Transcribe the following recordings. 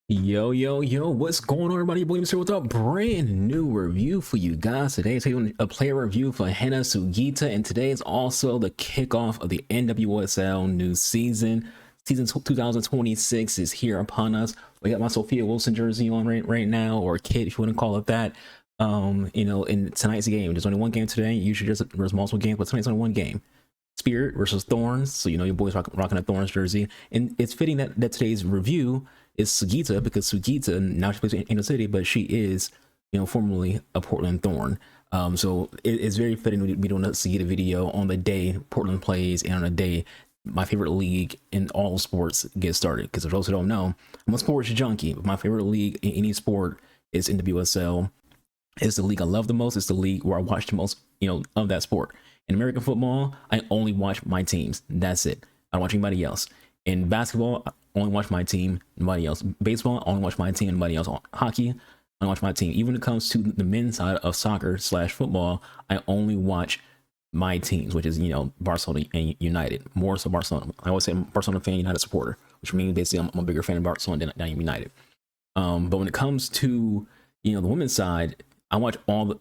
Yo, what's going on, everybody? Your boy here with a brand new review for you guys. Today, taking a player review for Hina Sugita, and today is also the kickoff of the NWSL new season. Season 2026 is here upon us. We got my Sophia Wilson jersey on right now, or kit, if you want to call it that. In tonight's game, there's only one game today. Usually there's multiple games, but tonight's only one game. Spirit versus Thorns. So your boy's rocking a Thorns jersey, and it's fitting that today's review is Sugita, because Sugita now she plays in the city, but she is formerly a Portland Thorn. So it's very fitting to be doing a Sugita video on the day Portland plays and on the day my favorite league in all sports gets started. Because for those who don't know, I'm a sports junkie, but my favorite league in any sport is NWSL. It's the league I love the most. It's the league where I watch the most, of that sport. In American football, I only watch my teams. That's it. I don't watch anybody else. In basketball, I only watch my team, nobody else. Baseball, I only watch my team, nobody else. Hockey, I only watch my team. Even when it comes to the men's side of soccer / football, I only watch my teams, which is, Barcelona and United. More so Barcelona. I always say I'm a Barcelona fan, United supporter, which means basically I'm a bigger fan of Barcelona than United. But when it comes to, the women's side, I watch OL,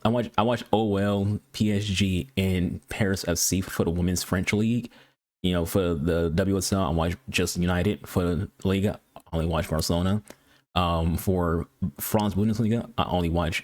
PSG, and Paris FC for the women's French league. For the WSL, I watch just United. For the Liga, I only watch Barcelona. For France Bundesliga, I only watch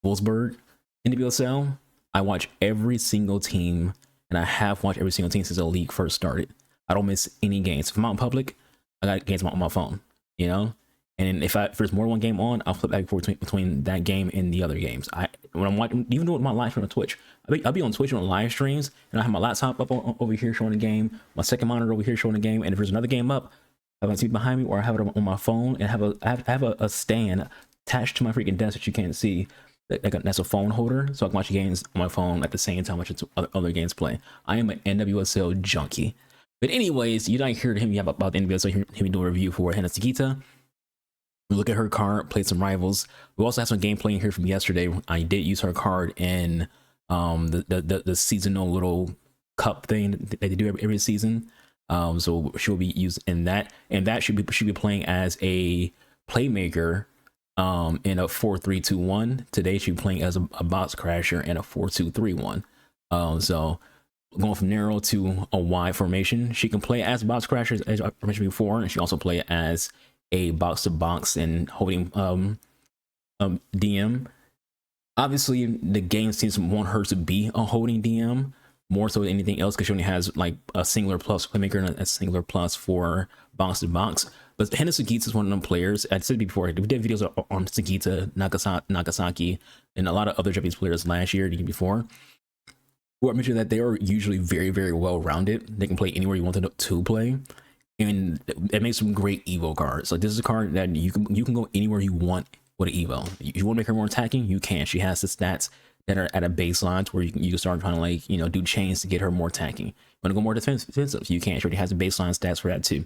Wolfsburg. In WSL, I watch every single team, and I have watched every single team since the league first started. I don't miss any games. If I'm out in public, I got games on my phone, And if there's more than one game on, I'll flip back and forth between that game and the other games. When I'm watching, even though my live stream on Twitch, I'll be on Twitch on live streams, and I have my laptop up over here showing the game, my second monitor over here showing the game, and if there's another game up, I have a TV behind me, or I have it on my phone, and I have a stand attached to my freaking desk that you can't see. That's a phone holder, so I can watch games on my phone at the same time watching other games play. I am an NWSL junkie. But anyways, you're not here to hear me about the NWSL. Hear me do a review for Hina Sugita. We look at her card, play some rivals. We also have some gameplay in here from yesterday. I did use her card in the seasonal little cup thing that they do every season. So she'll be used in that, and that should be playing as a playmaker in a 4-3-2-1. Today she'll be playing as a box crasher in a 4-2-3-1. So going from narrow to a wide formation, she can play as box crasher, as I mentioned before, and she also play as a box to box and holding DM. Obviously, the game seems to want her to be a holding DM more so than anything else, because she only has like a singular plus playmaker and a singular plus for box to box. But Hina Sugita is one of them players. I said before, we did videos on Sugita, Nagasaki, and a lot of other Japanese players last year, the year before, who I mentioned that they are usually very, very well rounded. They can play anywhere you want them to play. And it makes some great Evo cards. Like, this is a card that you can go anywhere you want with an Evo. If you want to make her more attacking, you can. She has the stats that are at a baseline where you can start trying to do chains to get her more attacking. You want to go more defensive, you can. She already has the baseline stats for that too.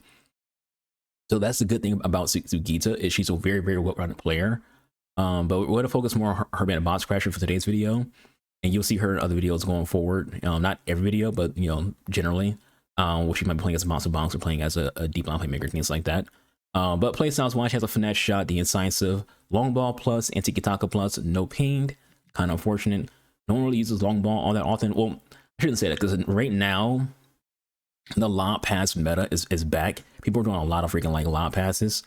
So that's the good thing about Sugita, is she's a very, very well-rounded player. But we're going to focus more on her being a box crasher for today's video, and you'll see her in other videos going forward. Not every video, but generally. Which she might be playing as a bouncer or playing as a deep line playmaker, things like that. But playstyles wise, she has a finesse shot, the incisive, long ball plus, and tiki-taka plus, no ping. Kind of unfortunate. No one really uses long ball all that often. Well, I shouldn't say that, because right now, the lob pass meta is back. People are doing a lot of freaking lob passes.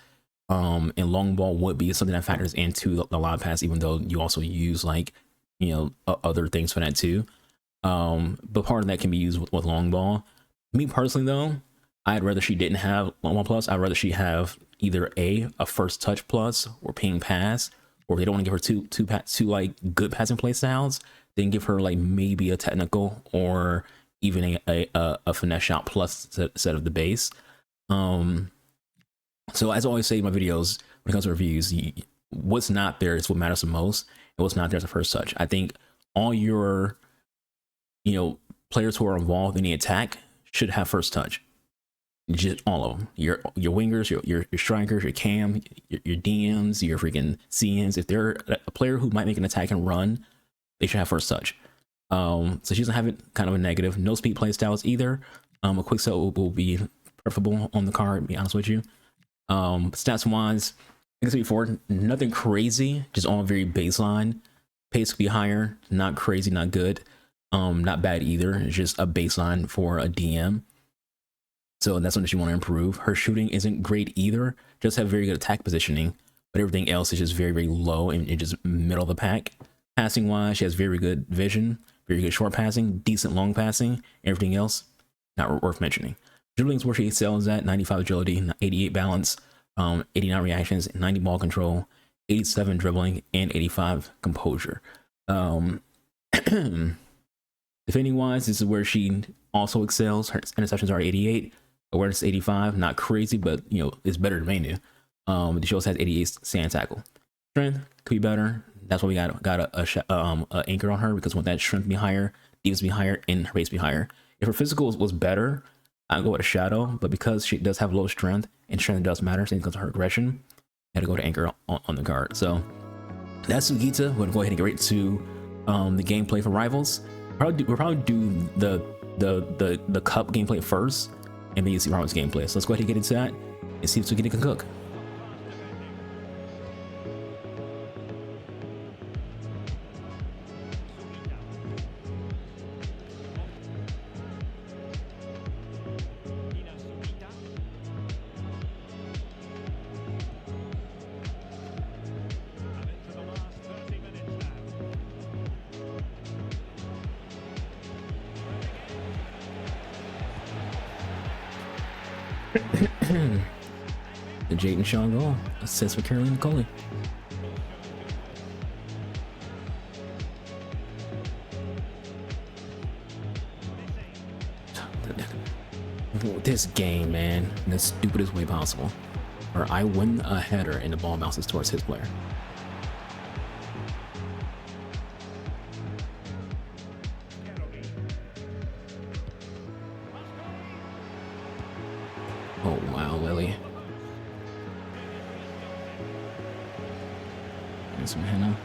And long ball would be something that factors into the lob pass, even though you also use other things for that too. But part of that can be used with long ball. Me personally, though, I'd rather she didn't have one plus. I'd rather she have either a first touch plus or ping pass, or if they don't want to give her two like good passing play styles, then give her like maybe a technical or even a finesse shot plus set of the base. So as I always say in my videos, when it comes to reviews, what's not there is what matters the most, and what's not there is the first touch. I think all your players who are involved in the attack should have first touch. Just all of them. Your wingers, your strikers, your cam, your DMs, your freaking CNs. If they're a player who might make an attack and run, they should have first touch. So she doesn't have it kind of a negative. No speed play styles either. A quick set will be preferable on the card, to be honest with you. Stats wise, like I said before, nothing crazy, just all very baseline. Pace could be higher, not crazy, not good, not bad either. It's just a baseline for a DM. So that's something you want to improve. Her shooting isn't great either, just have very good attack positioning, but everything else is just very, very low and just middle of the pack. Passing wise, she has very good vision, very good short passing, decent long passing. Everything else, not worth mentioning. Dribbling is where she excels at: 95 agility, 88 balance, 89 reactions, 90 ball control, 87 dribbling, and 85 composure. Defending wise, this is where she also excels. Her interceptions are 88, awareness 85, not crazy, but you know, it's better than Manu. She also has 88 stand tackle. Strength could be better. That's why we got a anchor on her, because we want that strength to be higher, defense to be higher, and her base to be higher. If her physical was better, I'd go with a shadow, but because she does have low strength, and strength does matter, same because of her aggression, I had to go to anchor on the guard. So that's Sugita. We're gonna go ahead and get right to the gameplay for Rivals. We'll probably do the cup gameplay first, and then you see Rivals gameplay. So let's go ahead and get into that and see if Sugita can cook. The Jaden Shaw goal, assist for Carolina Coley. This game, man, the stupidest way possible. Or I win a header and the ball bounces towards his player. Oh wow, Lily. And some Hina.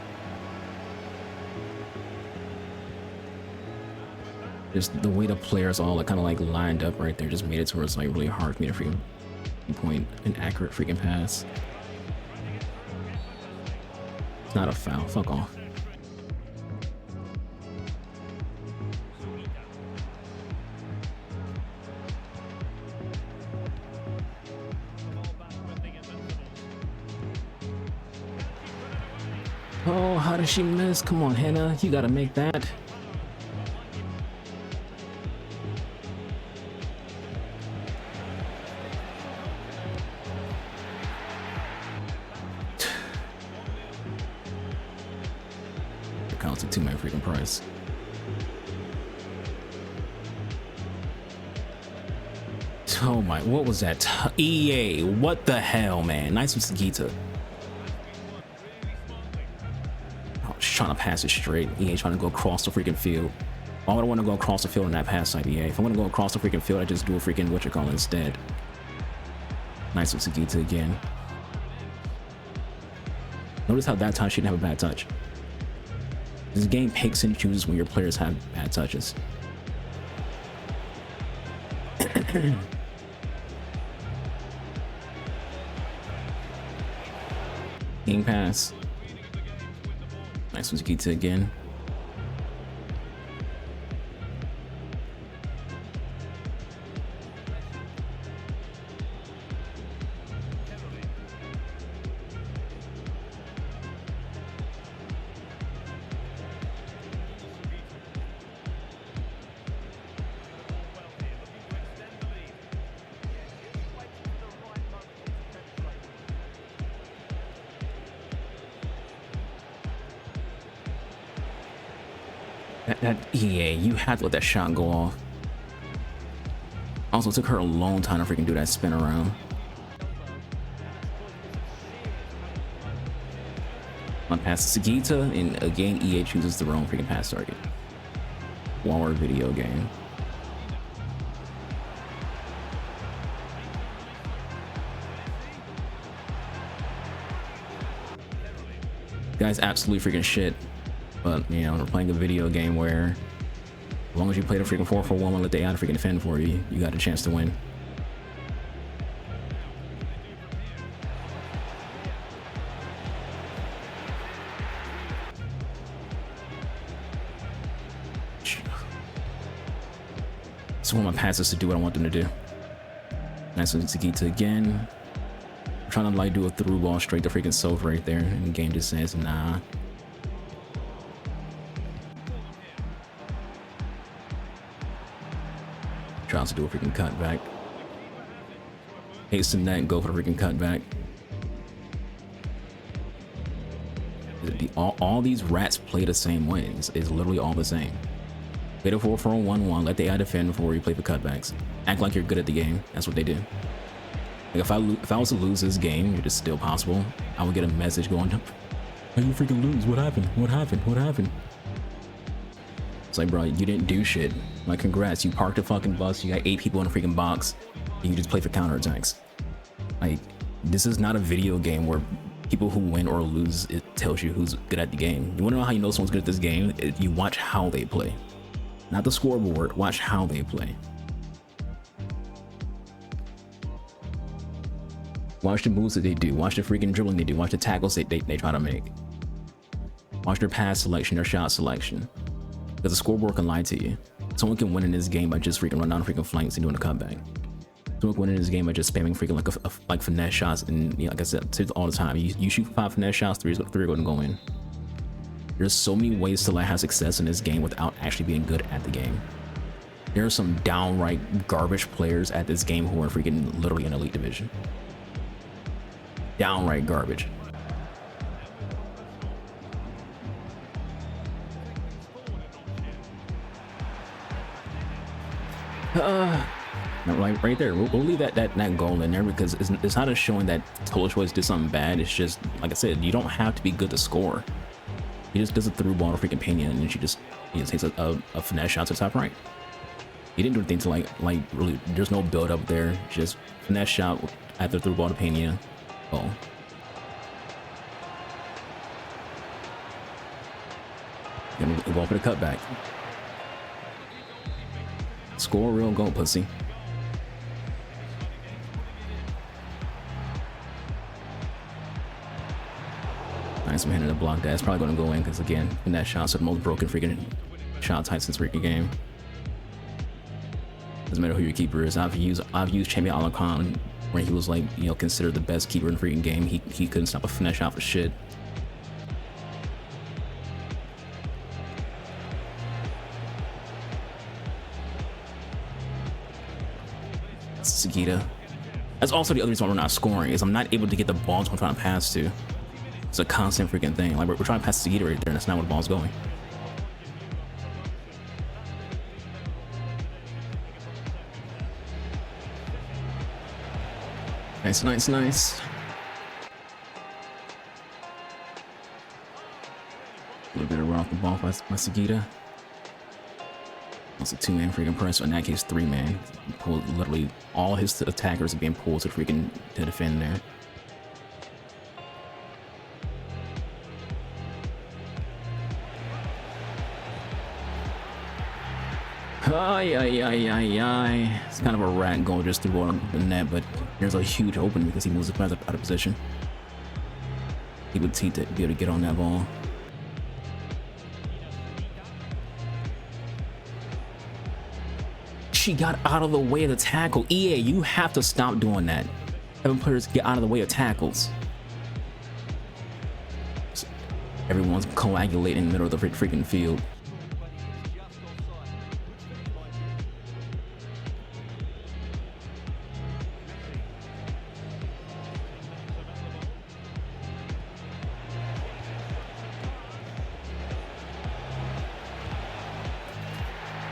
Just the way the players all kind of like lined up right there just made it to where it's like really hard for me to freaking point an accurate freaking pass. It's not a foul. Fuck off. Oh, how did she miss? Come on, Hina, you gotta make that. It counts at 2 my freaking price. Oh my, what was that? EA, what the hell, man? Nice with Sugita. Trying to pass it straight. EA trying to go across the freaking field. Why would I want to go across the field in that pass side, EA? If I want to go across the freaking field, I just do a freaking whatchamacallit instead. Nice with Sugita again. Notice how that time she didn't have a bad touch. This game picks and chooses when your players have bad touches. Game pass. Nice one, Sugita again. That EA, you had to let that shot go off. Also, it took her a long time to freaking do that spin around. On pass to Sugita, and again, EA chooses the wrong freaking pass target. Walmart video game. Guy's absolutely freaking shit. But, you know, we're playing a video game where as long as you play the freaking 4-4-1 and let the AI freaking defend for you, you got a chance to win. just want my passes to do what I want them to do. Nice one, Sugita again. I'm trying to like do a through ball straight to freaking Soph right there, and the game just says nah. Tries to do a freaking cutback. Hasten that, go for the freaking cutback. All these rats play the same way. It's literally all the same. Play the 4-4-1-1, let the AI defend before you play for cutbacks. Act like you're good at the game. That's what they do. Like if I was to lose this game, which is still possible, I would get a message going, "How you freaking lose? What happened? What happened? What happened?" It's like, bro, you didn't do shit. Like, congrats, you parked a fucking bus, you got 8 people in a freaking box, and you just play for counterattacks. Like, this is not a video game where people who win or lose, it tells you who's good at the game. You wanna know how you know someone's good at this game? You watch how they play. Not the scoreboard, watch how they play. Watch the moves that they do, watch the freaking dribbling they do, watch the tackles they try to make. Watch their pass selection, their shot selection. Because the scoreboard can lie to you. Someone can win in this game by just freaking running down freaking flanks and doing a cutback. Someone can win in this game by just spamming freaking like finesse shots, and you know, like I said all the time, you shoot 5 finesse shots, 3 are going to go in. There's so many ways to like have success in this game without actually being good at the game. There are some downright garbage players at this game who are freaking literally in elite division. Downright garbage. Like right there, we'll leave that goal in there because it's not a showing that Total Choice did something bad. It's just, like I said, you don't have to be good to score. He just does a through ball to freaking Pena, and then she just takes a finesse shot to the top right. He didn't do anything to like really. There's no build up there. Just finesse shot after through ball to Pena. Oh. Gonna go for the cutback. Score real goal, pussy. Nice one, hitting the block. That's probably going to go in because again, in that shot's the most broken freaking shot type since freaking game. Doesn't matter who your keeper is. I've used Champion Alakhan when he was like, you know, considered the best keeper in the freaking game. He couldn't stop a finesse shot for shit. Sugita. That's also the other reason why we're not scoring, is I'm not able to get the balls I'm trying to pass to. It's a constant freaking thing. Like we're trying to pass Sugita right there, and that's not where the ball's going. Nice, nice, nice. A little bit of run off the ball by Sugita. That's a 2-man freaking press, or in that case 3-man. Pulled literally all his attackers are being pulled to freaking to defend there. Ay. It's kind of a rat goal just through on the net, but there's a huge opening because he moves the pass out of position. He would seem to be able to get on that ball. She got out of the way of the tackle. EA, you have to stop doing that. Having players get out of the way of tackles. Everyone's coagulating in the middle of the freaking field.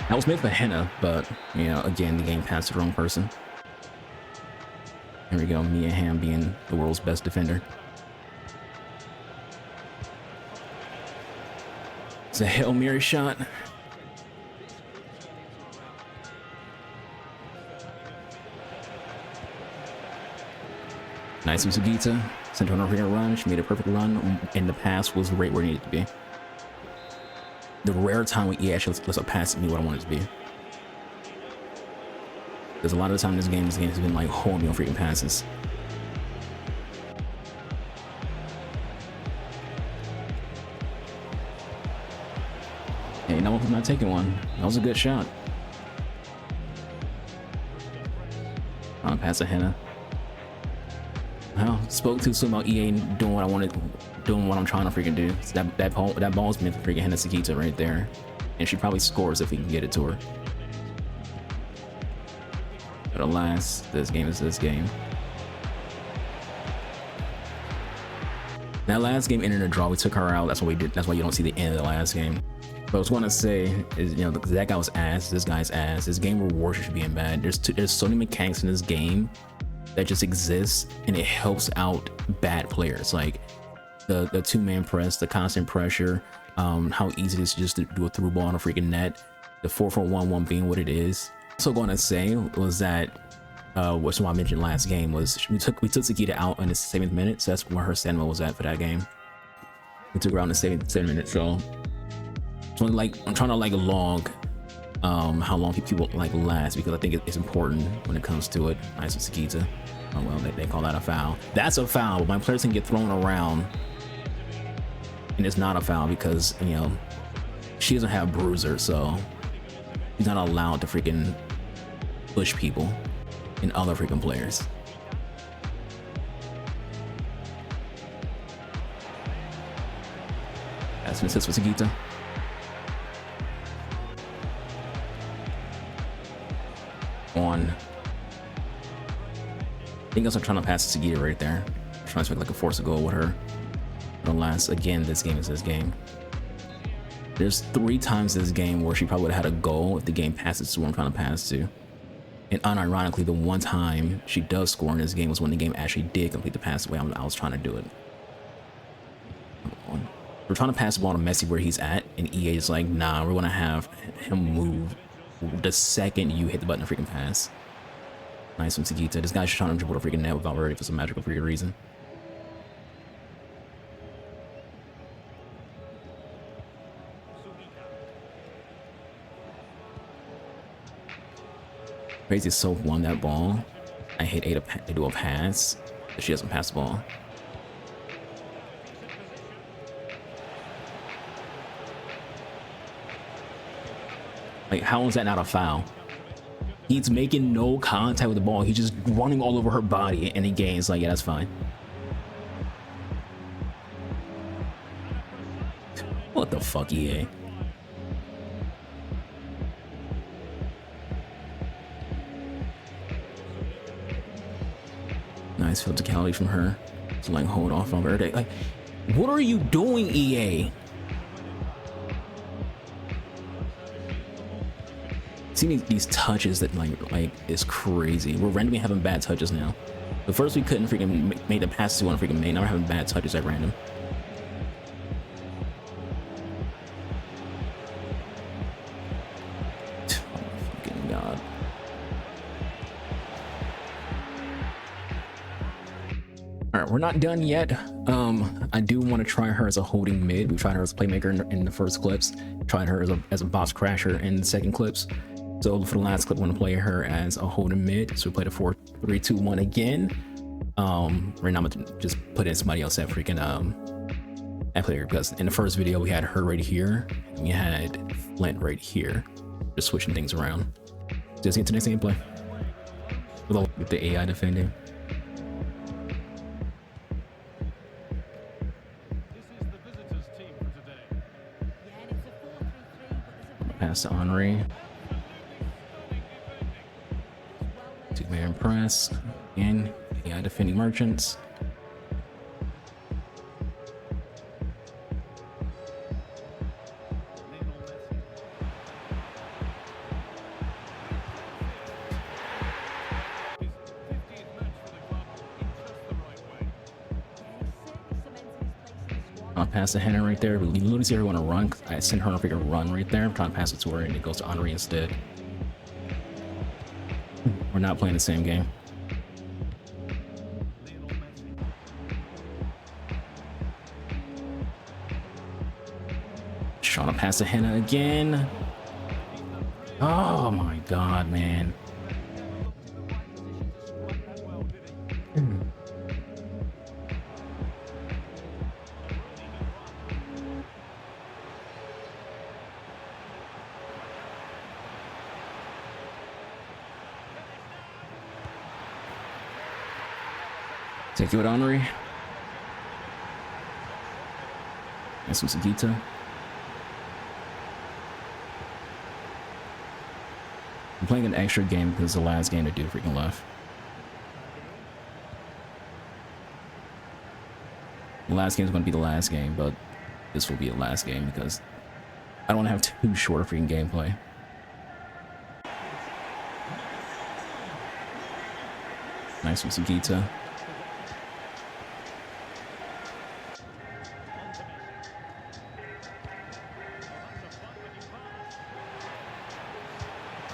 That was made for Hina, but, you know, again, the game passed to the wrong person. Here we go, Mia Hamm being the world's best defender. It's a Hail Mary shot. Nice from Sugita. Sent her on a freaking run. She made a perfect run, and the pass was right where it needed to be. The rare time when EA actually lets a pass me what I want it to be. There's a lot of the time in this game has been like holding me on freaking passes. Hey, no, I'm not taking one. That was a good shot. pass to Hina. Well, spoke too soon about EA doing what I wanted, doing what I'm trying to freaking do. So that ball's meant for freaking Hina Sugita right there, and she probably scores if we can get it to her. But alas, this game is this game. That last game ended in a draw. We took her out. That's what we did. That's why you don't see the end of the last game. But I was going to say is, you know, that guy was ass. This guy's ass. This game rewards you for being bad. There's so many mechanics in this game that just exists, and it helps out bad players. Like the two-man press, the constant pressure, how easy it is just to do a through ball on a freaking net, the 4-4-1-1 being what it is. Also going to say was that which I mentioned last game was we took Sugita out in the 7th minute, so that's where her stamina was at for that game. We took her out in the 7th minute, so I'm trying to like log how long people like last, because I think it's important when it comes to it. Nice with Sugita. Oh well, they call that a foul. That's a foul, but my players can get thrown around, and it's not a foul because, you know, she doesn't have bruiser, so she's not allowed to freaking push people and other freaking players. That's an assist for Sugita. On. I think I'm trying to pass to Sugita right there. I'm trying to make like a force a goal with her. But alas, again, this game is this game. There's 3 times this game where she probably would have had a goal if the game passes to where I'm trying to pass to. And unironically, the one time she does score in this game was when the game actually did complete the pass the way I was trying to do it. We're trying to pass the ball to Messi where he's at, and EA is like, nah, we're gonna have him move the second you hit the button to freaking pass. Nice from Sugita. This guy's just trying to dribble the freaking net without worrying for some magical freaking reason. Crazy so won that ball. I hate A to do a pass, but she doesn't pass the ball. Like, how is that not a foul? He's making no contact with the ball. He's just running all over her body, and he gains. Like, yeah, that's fine. What the fuck, EA? Nice physicality from her. To like hold off on Verde. Like, what are you doing, EA? See these touches that like is crazy. We're randomly having bad touches now. But first we couldn't freaking make the pass to one freaking make. Now we're having bad touches at random. Oh my fucking god. Alright, we're not done yet. I do want to try her as a holding mid. We tried her as a playmaker in the first clips. Tried her as a box crasher in the second clips. So for the last clip, I want to play her as a holding mid. So we played a 4-3-2-1 again. Right now I'm gonna just put in somebody else at freaking at player, because in the first video we had her right here and we had Flint right here. Just switching things around. Just get to the next gameplay with the AI defending. Pass to Henri. Two-man press. Again, AI defending merchants. I'll pass to Hina right there. We literally see her want to run. I send her on a freaking run right there. I'm trying to pass it to her and it goes to Henri instead. We're not playing the same game. Trying to pass to Hina again. Oh my god, man. Take it with Henri. Nice with Sugita. I'm playing an extra game because it's the last game to do freaking left. The last game is going to be the last game, but this will be the last game because I don't have too short of freaking gameplay. Nice with Sugita.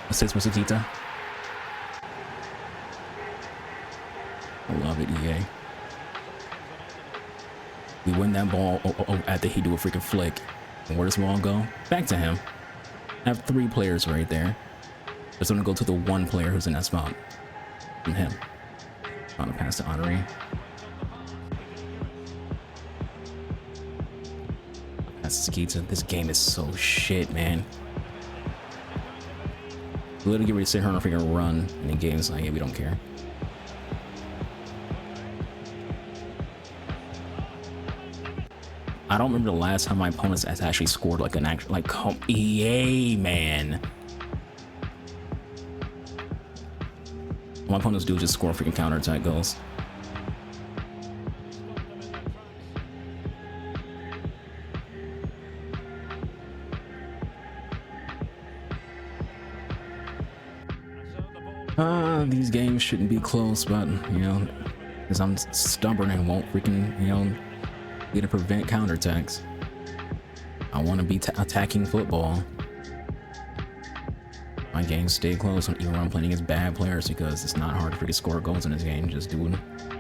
Assist for Sugita. I love it, EA. We win that ball after he do a freaking flick. And where does the ball go? Back to him. I have 3 players right there. Just gonna go to the 1 player who's in that spot. And him. Trying to pass to Henri. Pass to Sugita. This game is so shit, man. We literally get ready to sit here on a freaking run, and the game's like, yeah, we don't care. I don't remember the last time my opponents has actually scored like an actual, like, EA, man. My opponents do just score freaking counterattack goals. These games shouldn't be close, but, you know, because I'm stubborn and won't freaking, you know, be to prevent counterattacks. I want to be attacking football. My games stay close even when I'm playing against bad players because it's not hard to freaking score goals in this game. Just doing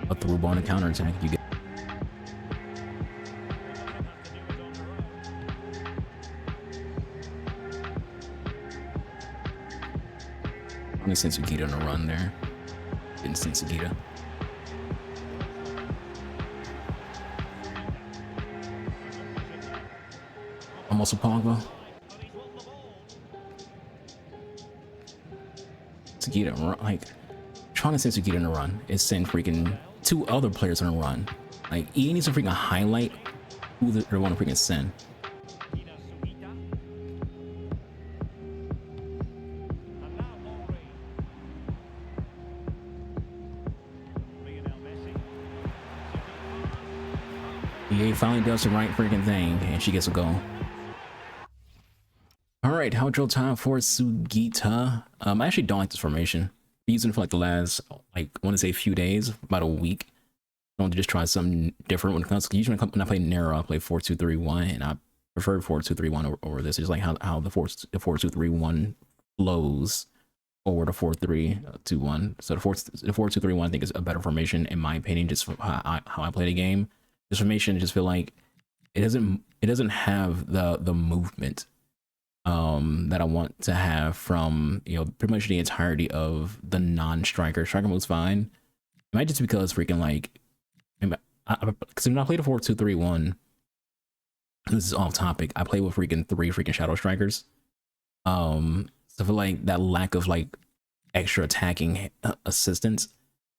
a through ball and a counterattack. You get. I'm gonna send Sugita on a run there. Didn't send Sugita. Almost a Pogba. Sugita, like, trying to send Sugita in a run is send freaking 2 other players on a run. Like, he needs to freaking highlight who they want to freaking send. EA finally does the right freaking thing, and she gets a goal. Alright, outro time for Sugita. I actually don't like this formation. I've been using it for like the last, like, I want to say a few days, about a week. I want to just try something different when it comes to, usually when I play Nero, I play 4-2-3-1, and I prefer 4-2-3-1 over this. It's just like how the 4-2-3-1 flows over the 4-3-2-1. So the 4-2-3-1 I think is a better formation in my opinion, just how I play the game. This formation, I just feel like it doesn't have the movement that I want to have from, you know, pretty much the entirety of the non-striker. Striker mode's fine. It might just because freaking like, because when I played a 4-2-3-1, this is off topic, I play with freaking 3 freaking shadow strikers. So I feel like that lack of like extra attacking assistance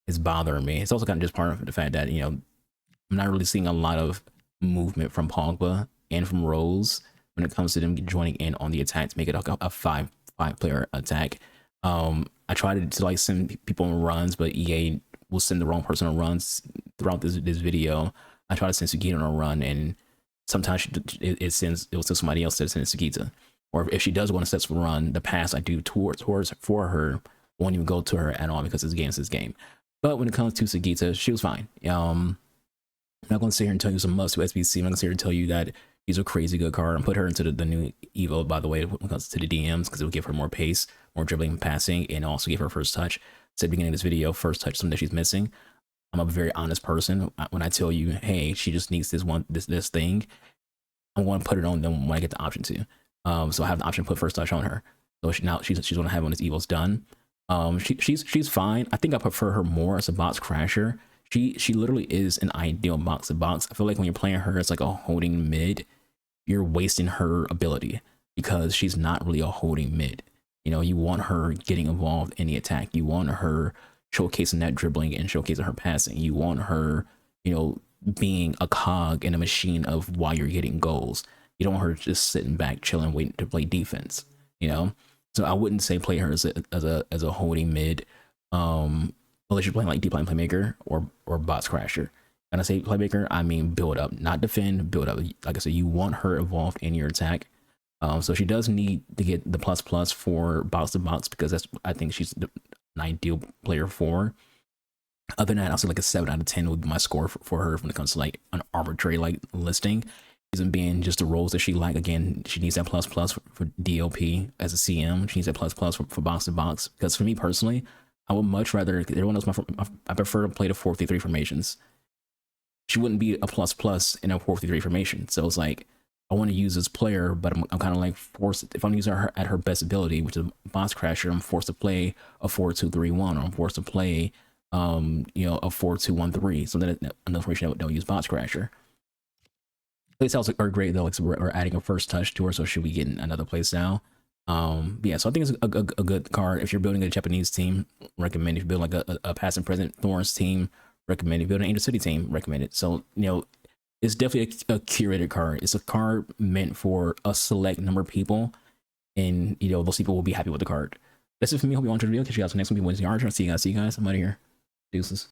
is bothering me. It's also kind of just part of the fact that, you know, I'm not really seeing a lot of movement from Pogba and from Rose when it comes to them joining in on the attack to make it a five player attack. I tried to like send people on runs, but EA will send the wrong person on runs throughout this video. I try to send Sugita on a run, and sometimes it will send somebody else to send Sugita. Or if she does want to set a run, the pass I do towards for her won't even go to her at all because this game is this game. But when it comes to Sugita, she was fine. I'm not going to sit here and tell you some must to SBC. I'm not going to sit here and tell you that he's a crazy good card and put her into the new Evo, by the way, when it comes to the DMs, because it will give her more pace, more dribbling and passing, and also give her first touch. At the beginning of this video, first touch, something that she's missing. I'm a very honest person. When I tell you, hey, she just needs this thing, I'm going to put it on them when I get the option to. So I have the option to put first touch on her. So she's going to have when this Evo's done. She's fine. I think I prefer her more as a box crasher. She literally is an ideal box to box. I feel like when you're playing her as like a holding mid, you're wasting her ability because she's not really a holding mid. You know, you want her getting involved in the attack. You want her showcasing that dribbling and showcasing her passing. You want her, you know, being a cog in a machine of why you're getting goals. You don't want her just sitting back, chilling, waiting to play defense. You know, so I wouldn't say play her as a holding mid, unless you're playing like deep line playmaker or box crasher. When I say playmaker, I mean build up, not defend, build up. Like I said, you want her involved in your attack. So she does need to get the plus for box to box, because that's, I think she's an ideal player for. Other than that, I'll say like a 7 out of 10 would be my score for her when it comes to like an arbitrary like listing. Isn't being just the roles that she like. Again, she needs that plus for DLP as a CM. She needs that plus for box to box. Because for me personally, I would much rather, everyone knows I prefer to play the 4-3-3 formations. She wouldn't be a plus in a 4-3-3 formation. So it's like, I want to use this player, but I'm kind of like forced. If I'm using her at her best ability, which is box crasher, I'm forced to play a 4-2-3-1, or I'm forced to play, you know, a 4-2-1-3. So then another formation that will use box crasher. Playstyles are great though. Like, so we're adding a first touch to her, so should we get another playstyle? Yeah, so I think it's a good card. If you're building a Japanese team, recommend. If you build like a past and present Thorns team, recommend. If you build an Angel City team, recommend it. So, you know, it's definitely a curated card. It's a card meant for a select number of people, and you know, those people will be happy with the card. That's it for me. Hope you all enjoyed the video. Catch you guys next one. Be Wednesday Archer. See you guys. I'm out of here. Deuces.